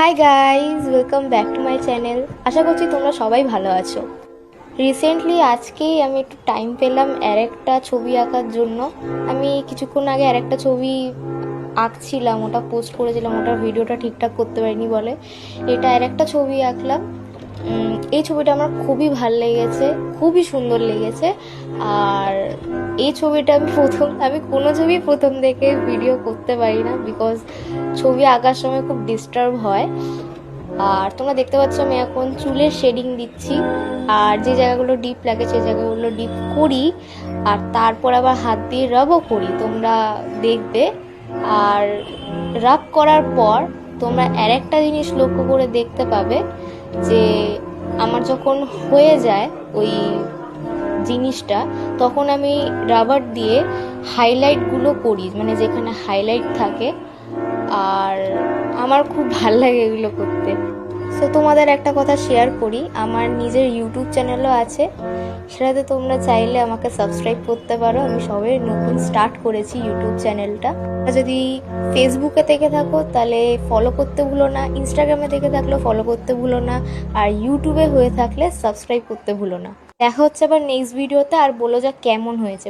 High guys, welcome back to my channel. আশা করছি তোমরা সবাই ভালো আছো। রিসেন্টলি আজকেই আমি একটু টাইম পেলাম একটা ছবি আঁকার জন্য। আমি কিছুক্ষণ আগে একটা ছবি আঁকছিলাম, ওটা পোস্ট করেছিলাম, ওটার ভিডিওটা ঠিকঠাক করতে পারিনি বলে এটা একটা ছবি আঁকলাম। এই ছবিটা আমার খুবই ভাল লেগেছে, খুবই সুন্দর লেগেছে। আর এই ছবিটা আমি কোনো ছবি প্রথম দেখে ভিডিও করতে পারি না, বিকজ ছবি আঁকার সময় খুব ডিস্টার্ব হয়। আর তোমরা দেখতে পাচ্ছ আমি এখন চুলের শেডিং দিচ্ছি, আর যে জায়গাগুলো ডিপ লাগে সেই জায়গাগুলো ডিপ করি, আর তারপর আবার হাত দিয়ে রাবও করি, তোমরা দেখবে। আর রাব করার পর তোমরা একটা জিনিস লক্ষ্য করে দেখতে পাবে যে আমার যখন হয়ে যায় ওই জিনিসটা, তখন আমি রাবার দিয়ে হাইলাইটগুলো করি, মানে যেখানে হাইলাইট থাকে। আর আমার খুব ভাল লাগে এগুলো করতে। সো তোমাদের একটা কথা শেয়ার করি, আমার নিজের ইউটিউব চ্যানেলও আছে, সেটাতে তোমরা চাইলে আমাকে সাবস্ক্রাইব করতে পারো। আমি সবে নতুন স্টার্ট করেছি ইউটিউব চ্যানেলটা। যদি ফেসবুকে দেখে থাকো তাহলে ফলো করতে ভুলো না, ইনস্টাগ্রামে দেখে থাকলেও ফলো করতে ভুলো না, আর ইউটিউবে হয়ে থাকলে সাবস্ক্রাইব করতে ভুলো না। দেখা হচ্ছে আবার নেক্সট ভিডিওতে, আর বলো যা কেমন হয়েছে।